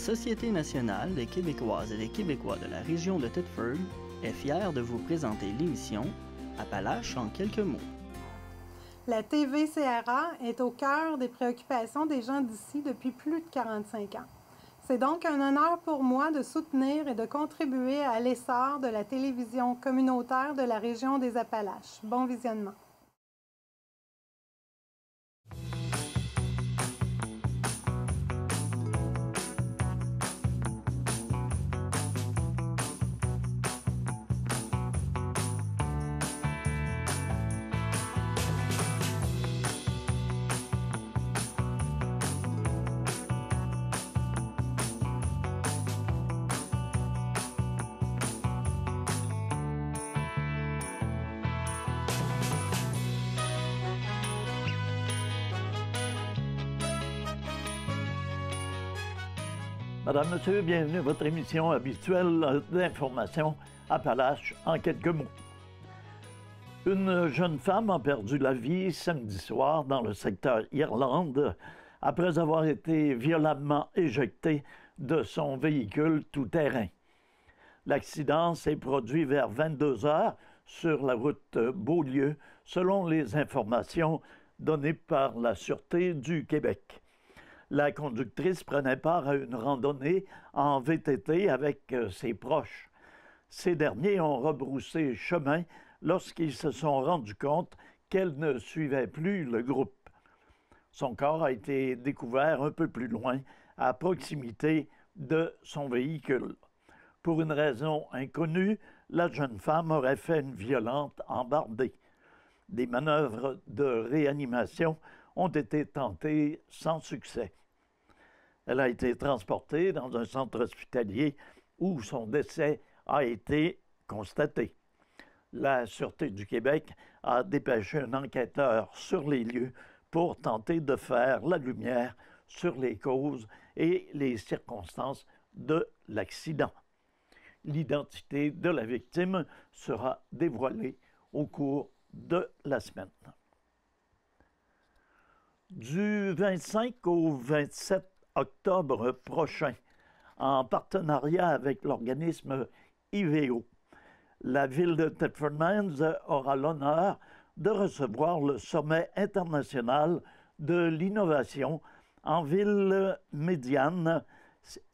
Société nationale des Québécoises et des Québécois de la région de Thetford est fière de vous présenter l'émission Appalaches en quelques mots. La TVCRA est au cœur des préoccupations des gens d'ici depuis plus de 45 ans. C'est donc un honneur pour moi de soutenir et de contribuer à l'essor de la télévision communautaire de la région des Appalaches. Bon visionnement. Madame, Monsieur, bienvenue à votre émission habituelle d'information Appalaches en quelques mots. Une jeune femme a perdu la vie samedi soir dans le secteur Irlande après avoir été violemment éjectée de son véhicule tout-terrain. L'accident s'est produit vers 22 heures sur la route Beaulieu, selon les informations données par la Sûreté du Québec. La conductrice prenait part à une randonnée en VTT avec ses proches. Ces derniers ont rebroussé chemin lorsqu'ils se sont rendus compte qu'elle ne suivait plus le groupe. Son corps a été découvert un peu plus loin, à proximité de son véhicule. Pour une raison inconnue, la jeune femme aurait fait une violente embardée. Des manœuvres de réanimation ont été tentées sans succès. Elle a été transportée dans un centre hospitalier où son décès a été constaté. La Sûreté du Québec a dépêché un enquêteur sur les lieux pour tenter de faire la lumière sur les causes et les circonstances de l'accident. L'identité de la victime sera dévoilée au cours de la semaine. Du 25 au 27 octobre prochain, en partenariat avec l'organisme IVEO, la ville de Thetford Mines aura l'honneur de recevoir le sommet international de l'innovation en ville médiane,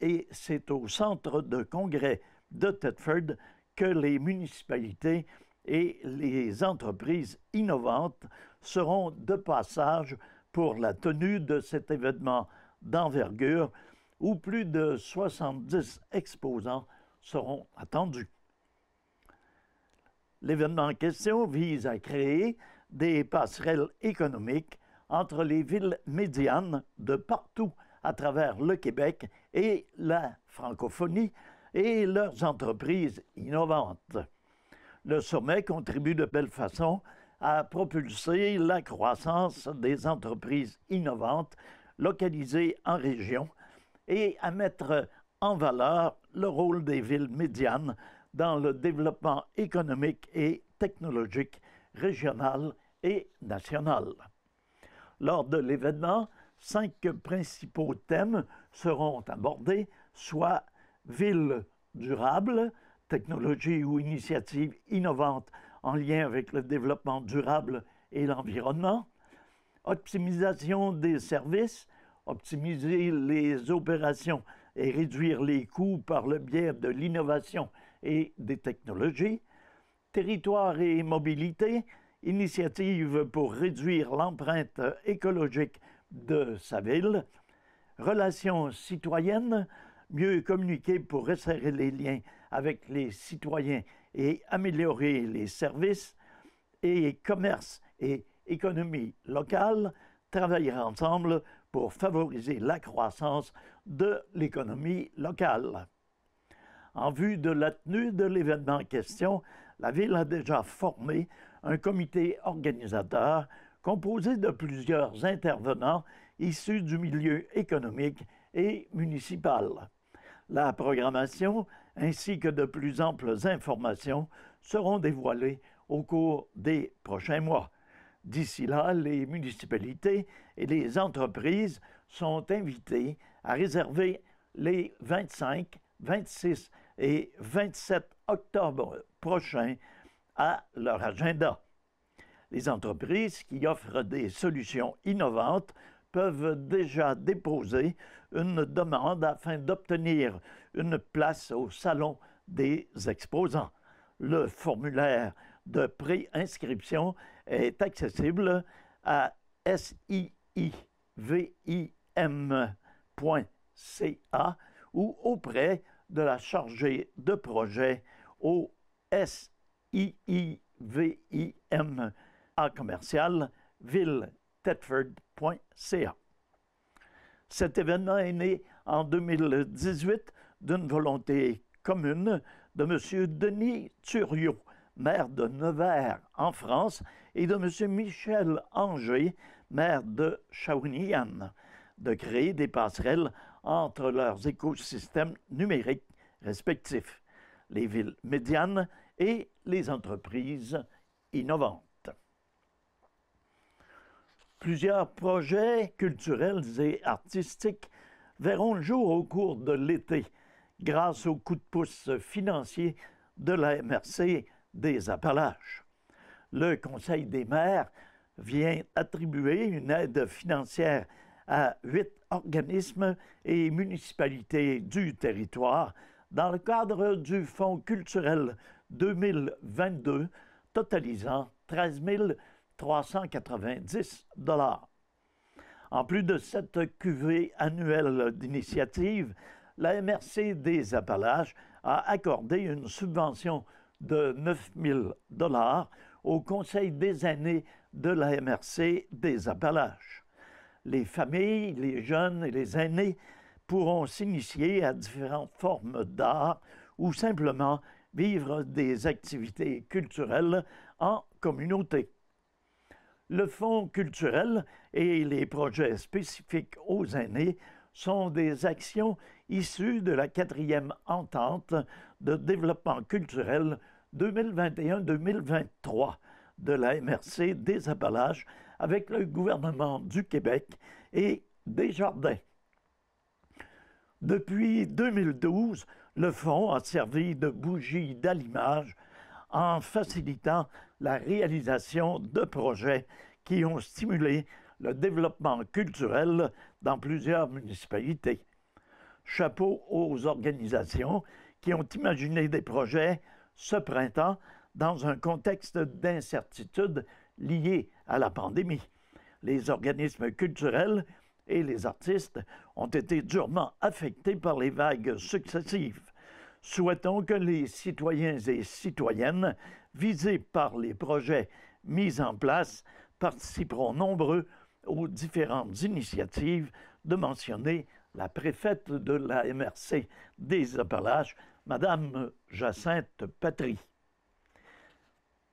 et c'est au centre de congrès de Thetford que les municipalités et les entreprises innovantes seront de passage pour la tenue de cet événement d'envergure où plus de 70 exposants seront attendus. L'événement en question vise à créer des passerelles économiques entre les villes médianes de partout à travers le Québec et la francophonie et leurs entreprises innovantes. Le sommet contribue de belle façon à propulser la croissance des entreprises innovantes localisées en région et à mettre en valeur le rôle des villes médianes dans le développement économique et technologique régional et national. Lors de l'événement, 5 principaux thèmes seront abordés, soit ville durable, technologie ou initiatives innovantes en lien avec le développement durable et l'environnement, optimisation des services, optimiser les opérations et réduire les coûts par le biais de l'innovation et des technologies, territoire et mobilité, initiative pour réduire l'empreinte écologique de sa ville, relations citoyennes, mieux communiquer pour resserrer les liens avec les citoyens et améliorer les services, et commerce et économie locale, travailler ensemble pour favoriser la croissance de l'économie locale. En vue de la tenue de l'événement en question, la Ville a déjà formé un comité organisateur composé de plusieurs intervenants issus du milieu économique et municipal. La programmation ainsi que de plus amples informations seront dévoilées au cours des prochains mois. D'ici là, les municipalités et les entreprises sont invitées à réserver les 25, 26 et 27 octobre prochains à leur agenda. Les entreprises qui offrent des solutions innovantes peuvent déjà déposer une demande afin d'obtenir une place au Salon des exposants. Le formulaire de préinscription est accessible à siivim.ca ou auprès de la chargée de projet au siivim à commercial ville-thetford.ca. Cet événement est né en 2018 d'une volonté commune de M. Denis Thuriot, maire de Nevers en France, et de M. Michel Anger, maire de Shawinigan, de créer des passerelles entre leurs écosystèmes numériques respectifs, les villes médianes et les entreprises innovantes. Plusieurs projets culturels et artistiques verront le jour au cours de l'été, grâce au coup de pouce financier de la MRC des Appalaches. Le Conseil des maires vient attribuer une aide financière à 8 organismes et municipalités du territoire dans le cadre du Fonds culturel 2022, totalisant 13 390 $. En plus de cette cuvée annuelle d'initiatives, la MRC des Appalaches a accordé une subvention de 9 000 $ au Conseil des aînés de la MRC des Appalaches. Les familles, les jeunes et les aînés pourront s'initier à différentes formes d'art ou simplement vivre des activités culturelles en communauté. Le Fonds culturel et les projets spécifiques aux aînés sont des actions issues de la 4e entente de développement culturel 2021-2023 de la MRC des Appalaches avec le gouvernement du Québec et Desjardins. Depuis 2012, le fonds a servi de bougie d'allumage en facilitant la réalisation de projets qui ont stimulé le développement culturel dans plusieurs municipalités. Chapeau aux organisations qui ont imaginé des projets ce printemps dans un contexte d'incertitude lié à la pandémie. Les organismes culturels et les artistes ont été durement affectés par les vagues successives. Souhaitons que les citoyens et citoyennes visés par les projets mis en place participeront nombreux aux différentes initiatives de mentionner la préfète de la MRC des Appalaches, Mme Jacinthe Patry.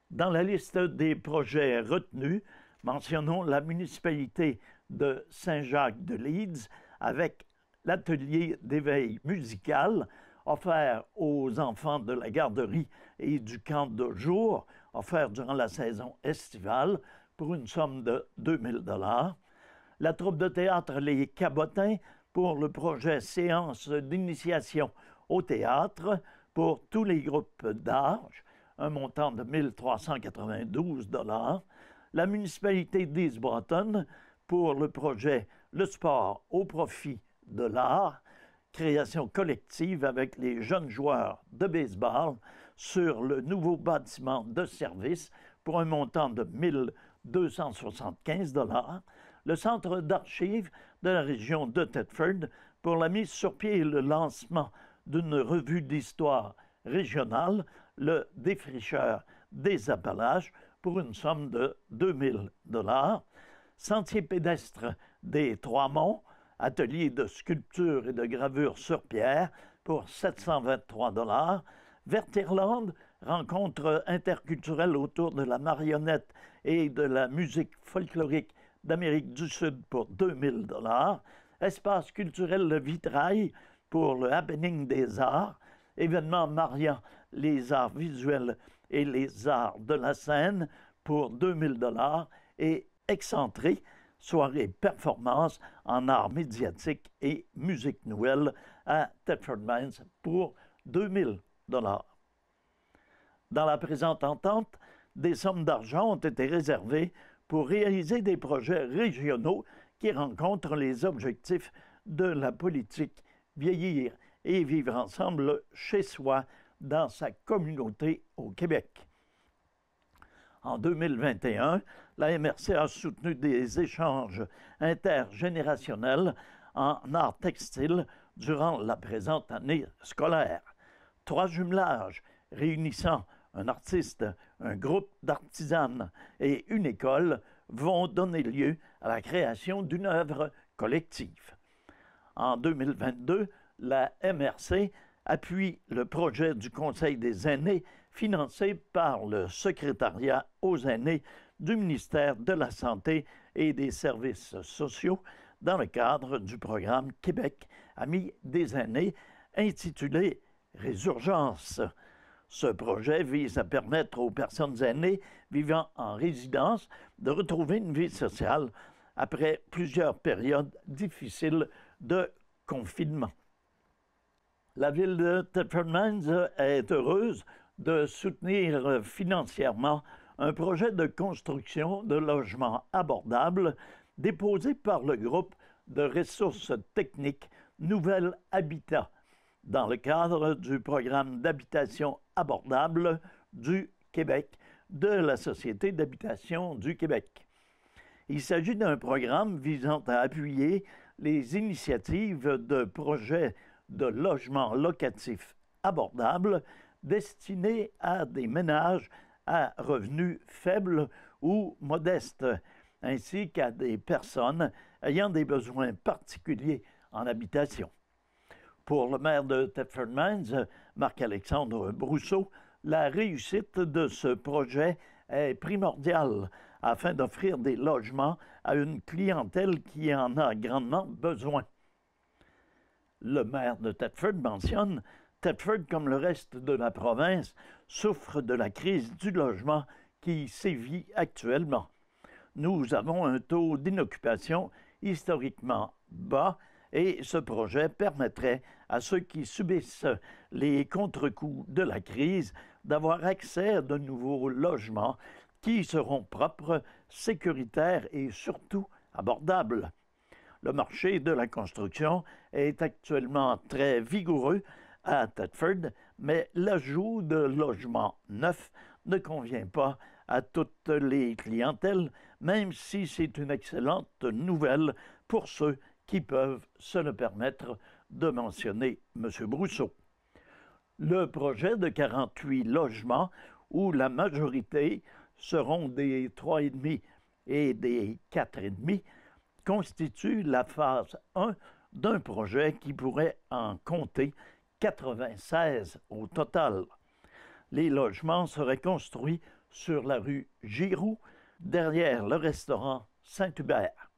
Dans la liste des projets retenus, mentionnons la municipalité de Saint-Jacques-de-Leeds avec l'atelier d'éveil musical offert aux enfants de la garderie et du camp de jour, offert durant la saison estivale pour une somme de 2 000 $. La troupe de théâtre Les Cabotins pour le projet Séance d'initiation au théâtre pour tous les groupes d'âge, un montant de 1 392 $. La municipalité d'East-Broughton pour le projet Le sport au profit de l'art, création collective avec les jeunes joueurs de baseball sur le nouveau bâtiment de service pour un montant de 1 275 $. Le Centre d'archives de la région de Thetford pour la mise sur pied et le lancement d'une revue d'histoire régionale, le Défricheur des Appalaches, pour une somme de 2 000 $. Sentier pédestre des Trois-Monts, atelier de sculpture et de gravure sur pierre pour 723 $. Vertirland, rencontre interculturelle autour de la marionnette et de la musique folklorique d'Amérique du Sud pour 2 000 $. Espace culturel Le Vitrail pour le happening des arts. Événement mariant les arts visuels et les arts de la scène pour 2 000 $. Et Excentré, soirée performance en arts médiatiques et musique nouvelle à Thetford Mines pour 2000 $. Dans la présente entente, des sommes d'argent ont été réservées pour réaliser des projets régionaux qui rencontrent les objectifs de la politique vieillir et vivre ensemble chez soi dans sa communauté au Québec. En 2021, la MRC a soutenu des échanges intergénérationnels en art textile durant la présente année scolaire. 3 jumelages réunissant un artiste, un groupe d'artisanes et une école vont donner lieu à la création d'une œuvre collective. En 2022, la MRC appuie le projet du Conseil des aînés financé par le Secrétariat aux aînés du ministère de la Santé et des Services sociaux dans le cadre du programme Québec Amis des aînés intitulé Résurgence. Ce projet vise à permettre aux personnes aînées vivant en résidence de retrouver une vie sociale après plusieurs périodes difficiles de confinement. La ville de Thetford Mines est heureuse de soutenir financièrement un projet de construction de logements abordables déposé par le groupe de ressources techniques Nouvel Habitat dans le cadre du programme d'habitation abordable du Québec de la Société d'habitation du Québec. Il s'agit d'un programme visant à appuyer les initiatives de projets de logements locatifs abordables destinés à des ménages à revenus faibles ou modestes, ainsi qu'à des personnes ayant des besoins particuliers en habitation. Pour le maire de Thetford Mines, Marc-Alexandre Brousseau, la réussite de ce projet est primordiale afin d'offrir des logements à une clientèle qui en a grandement besoin. Le maire de Thetford mentionne Thetford, comme le reste de la province, souffre de la crise du logement qui sévit actuellement. Nous avons un taux d'inoccupation historiquement bas et ce projet permettrait à ceux qui subissent les contre-coups de la crise d'avoir accès à de nouveaux logements qui seront propres, sécuritaires et surtout abordables. Le marché de la construction est actuellement très vigoureux à Thetford, mais l'ajout de logements neufs ne convient pas à toutes les clientèles, même si c'est une excellente nouvelle pour ceux qui peuvent se le permettre, de mentionner M. Brousseau. Le projet de 48 logements, où la majorité seront des 3,5 et des 4,5, constitue la phase 1 d'un projet qui pourrait en compter 96 au total. Les logements seraient construits sur la rue Giroux, derrière le restaurant Saint-Hubert.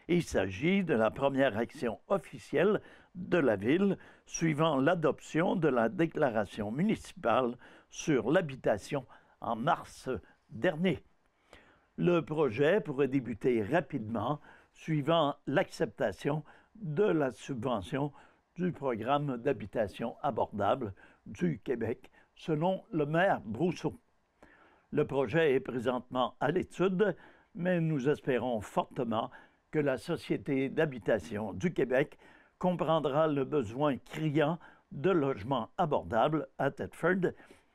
Il s'agit de la première action officielle de la Ville suivant l'adoption de la déclaration municipale sur l'habitation en mars dernier. Le projet pourrait débuter rapidement suivant l'acceptation de la subvention du programme d'habitation abordable du Québec, selon le maire Brousseau. Le projet est présentement à l'étude, mais nous espérons fortement que la Société d'habitation du Québec comprendra le besoin criant de logements abordables à Thetford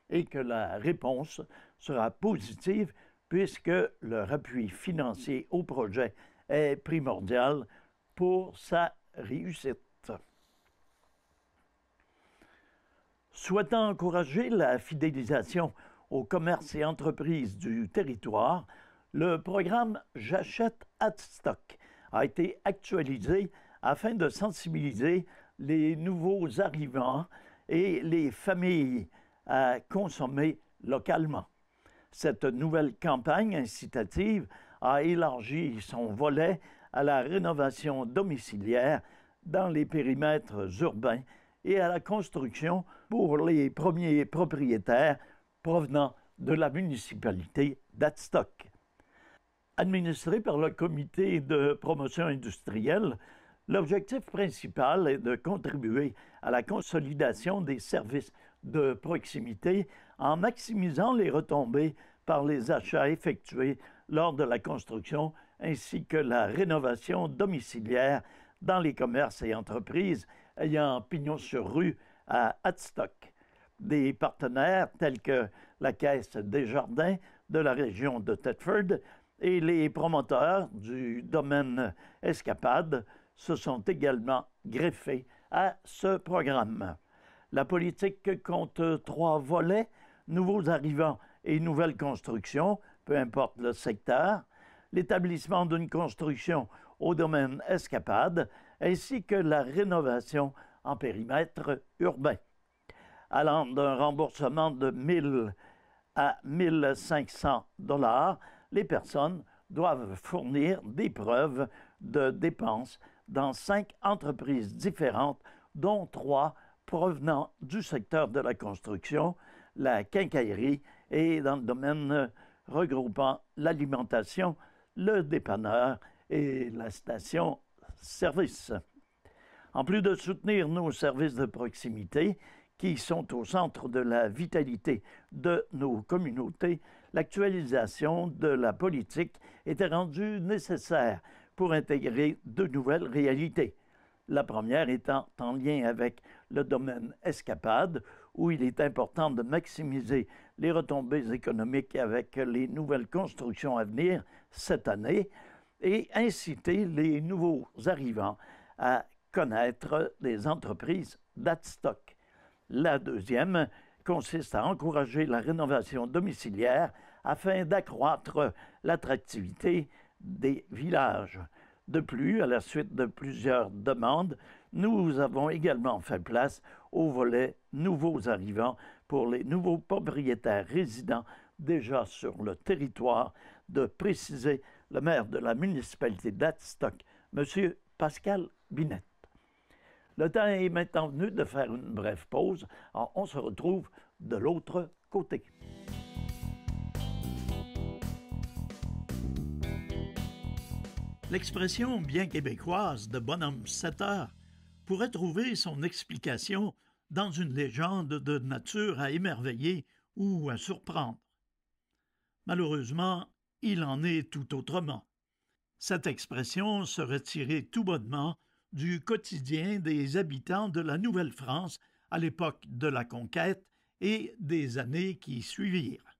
et que la réponse sera positive puisque leur appui financier au projet est primordial pour sa réussite. Souhaitant encourager la fidélisation aux commerces et entreprises du territoire, le programme J'achète Adstock a été actualisé afin de sensibiliser les nouveaux arrivants et les familles à consommer localement. Cette nouvelle campagne incitative a élargi son volet à la rénovation domiciliaire dans les périmètres urbains et à la construction pour les premiers propriétaires provenant de la municipalité d'Adstock. Administré par le Comité de promotion industrielle, L'objectif principal est de contribuer à la consolidation des services de proximité en maximisant les retombées par les achats effectués lors de la construction ainsi que la rénovation domiciliaire dans les commerces et entreprises ayant pignon sur rue à Adstock. Des partenaires tels que la Caisse Desjardins de la région de Thetford et les promoteurs du domaine Escapade se sont également greffés à ce programme. La politique compte 3 volets, nouveaux arrivants et nouvelles constructions, peu importe le secteur, l'établissement d'une construction au domaine Escapade, ainsi que la rénovation en périmètre urbain. Allant d'un remboursement de 1 000 à 1 500 $, les personnes doivent fournir des preuves de dépenses dans 5 entreprises différentes, dont 3 provenant du secteur de la construction, la quincaillerie et dans le domaine regroupant l'alimentation, le dépanneur et la station-service. En plus de soutenir nos services de proximité, qui sont au centre de la vitalité de nos communautés, l'actualisation de la politique était rendue nécessaire pour intégrer de nouvelles réalités. La première étant en lien avec le domaine Escapade, où il est important de maximiser les retombées économiques avec les nouvelles constructions à venir cette année et inciter les nouveaux arrivants à connaître des entreprises d'Adstock. La deuxième consiste à encourager la rénovation domiciliaire afin d'accroître l'attractivité des villages. De plus, à la suite de plusieurs demandes, nous avons également fait place au volet nouveaux arrivants pour les nouveaux propriétaires résidents déjà sur le territoire, de préciser le maire de la municipalité d'Adstock, M. Pascal Binette. Le temps est maintenant venu de faire une brève pause. Alors, on se retrouve de l'autre côté. L'expression bien québécoise de bonhomme 7 heures pourrait trouver son explication dans une légende de nature à émerveiller ou à surprendre. Malheureusement, il en est tout autrement. Cette expression serait tirée tout bonnement du quotidien des habitants de la Nouvelle-France à l'époque de la conquête et des années qui suivirent.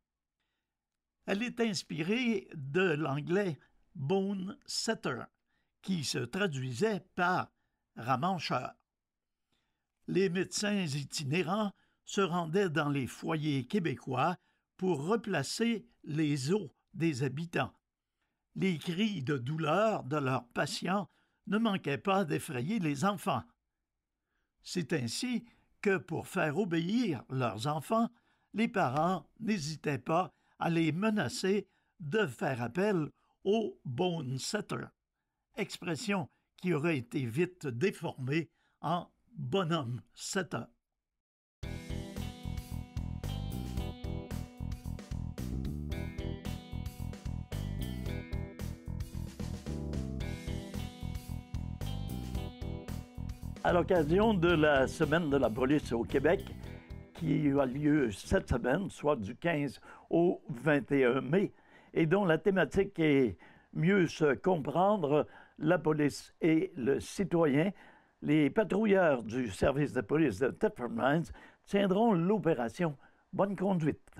Elle est inspirée de l'anglais « bone setter », qui se traduisait par « ramancheur ». Les médecins itinérants se rendaient dans les foyers québécois pour replacer les os des habitants. Les cris de douleur de leurs patients ne manquaient pas d'effrayer les enfants. C'est ainsi que, pour faire obéir leurs enfants, les parents n'hésitaient pas à les menacer de faire appel au « bone setter », expression qui aurait été vite déformée en « bonhomme 7 heures ». À l'occasion de la Semaine de la police au Québec, qui a lieu cette semaine, soit du 15 au 21 mai, et dont la thématique est « Mieux se comprendre, la police et le citoyen », les patrouilleurs du service de police de Thetford Mines tiendront l'opération Bonne conduite.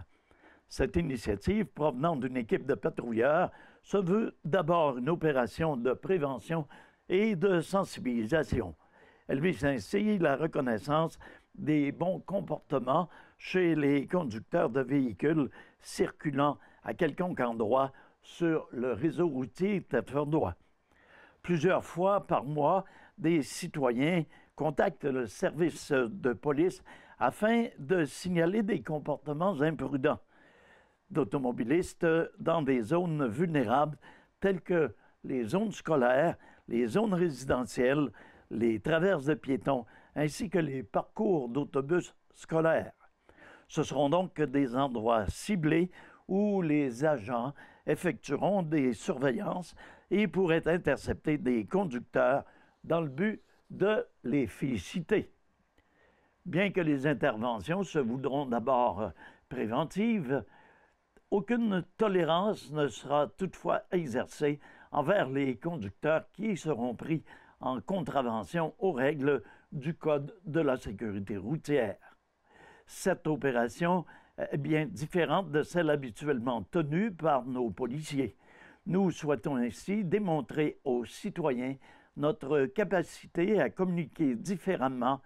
Cette initiative, provenant d'une équipe de patrouilleurs, se veut d'abord une opération de prévention et de sensibilisation. Elle vise ainsi la reconnaissance des bons comportements chez les conducteurs de véhicules circulant à quelconque endroit sur le réseau routier thetfordois. Plusieurs fois par mois, des citoyens contactent le service de police afin de signaler des comportements imprudents d'automobilistes dans des zones vulnérables telles que les zones scolaires, les zones résidentielles, les traverses de piétons, ainsi que les parcours d'autobus scolaires. Ce seront donc des endroits ciblés où les agents effectueront des surveillances et pourraient intercepter des conducteurs dans le but de les féliciter. Bien que les interventions se voudront d'abord préventives, aucune tolérance ne sera toutefois exercée envers les conducteurs qui seront pris en contravention aux règles du Code de la sécurité routière. Cette opération est bien différente de celle habituellement tenue par nos policiers. Nous souhaitons ainsi démontrer aux citoyens notre capacité à communiquer différemment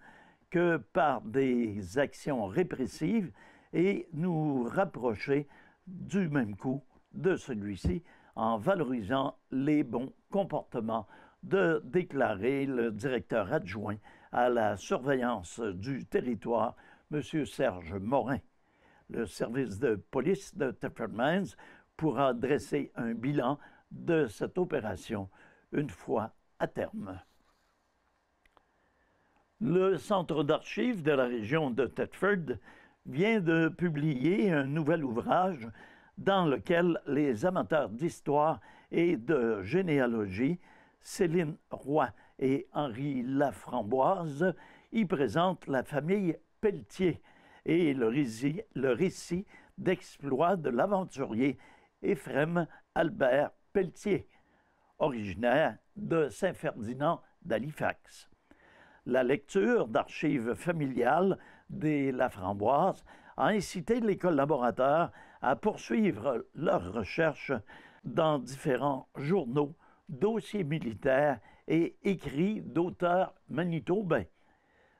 que par des actions répressives et nous rapprocher du même coup de celui-ci en valorisant les bons comportements, de déclarer le directeur adjoint à la surveillance du territoire, M. Serge Morin. Le service de police de Thetford Mines pourra dresser un bilan de cette opération une fois à terme. Le Centre d'archives de la région de Thetford vient de publier un nouvel ouvrage dans lequel les amateurs d'histoire et de généalogie, Céline Roy et Henri Laframboise, y présentent la famille Pelletier et le récit d'exploits de l'aventurier Éphrem Albert Pelletier, originaire de Saint-Ferdinand d'Halifax. La lecture d'archives familiales des Laframboise a incité les collaborateurs à poursuivre leurs recherches dans différents journaux, dossiers militaires et écrits d'auteurs manitobains.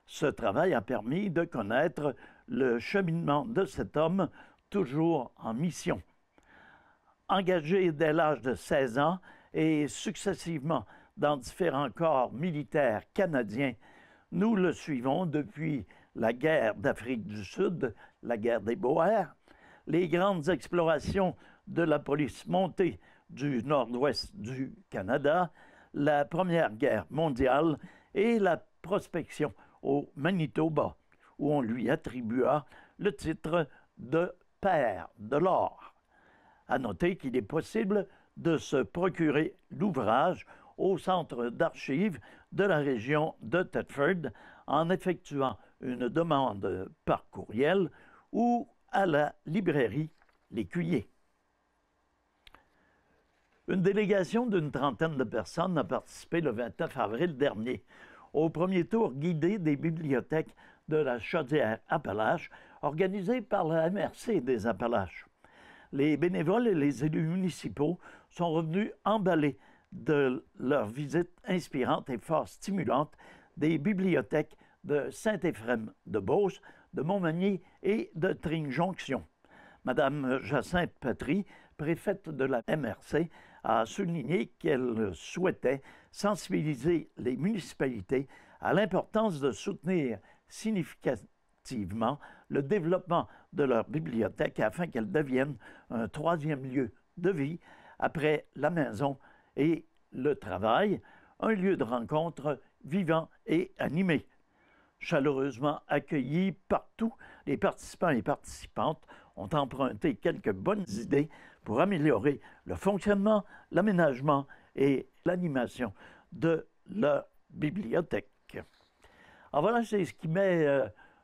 Ce travail a permis de connaître le cheminement de cet homme toujours en mission. Engagé dès l'âge de 16 ans et successivement dans différents corps militaires canadiens, nous le suivons depuis la guerre d'Afrique du Sud, la guerre des Boers, les grandes explorations de la police montée du nord-ouest du Canada, la Première Guerre mondiale et la prospection au Manitoba, où on lui attribua le titre de Père de l'or. À noter qu'il est possible de se procurer l'ouvrage au Centre d'archives de la région de Thetford en effectuant une demande par courriel ou à la librairie L'Écuyer. Une délégation d'une trentaine de personnes a participé le 29 avril dernier au premier tour guidé des bibliothèques de la Chaudière-Appalaches organisé par la MRC des Appalaches. Les bénévoles et les élus municipaux sont revenus emballés de leur visite inspirante et fort stimulante des bibliothèques de Saint-Éphrem-de-Beauce, de Montmagny et de Tring-Jonction. Madame Jacinthe Patry, préfète de la MRC, a souligné qu'elle souhaitait sensibiliser les municipalités à l'importance de soutenir significativement le développement de leurs bibliothèques afin qu'elles deviennent un troisième lieu de vie après la maison et le travail, un lieu de rencontre vivant et animé. Chaleureusement accueillis partout, les participants et participantes ont emprunté quelques bonnes idées pour améliorer le fonctionnement, l'aménagement et l'animation de leur bibliothèque. Alors voilà, c'est ce qui met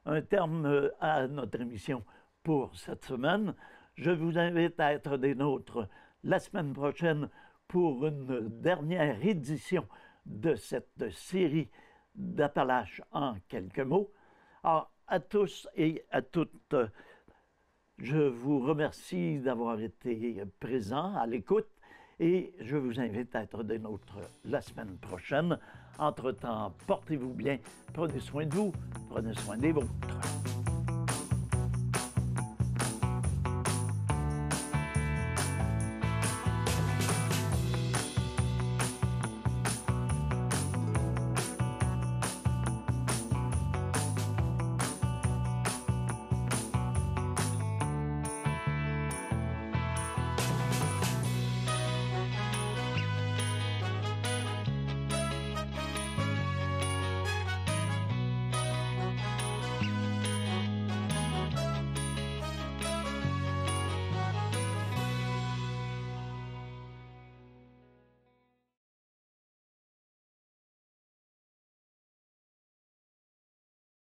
un terme à notre émission pour cette semaine. Je vous invite à être des nôtres la semaine prochaine pour une dernière édition de cette série d'Appalaches en quelques mots. Alors, à tous et à toutes, je vous remercie d'avoir été présents à l'écoute et je vous invite à être des nôtres la semaine prochaine. Entre-temps, portez-vous bien, prenez soin de vous, prenez soin des vôtres.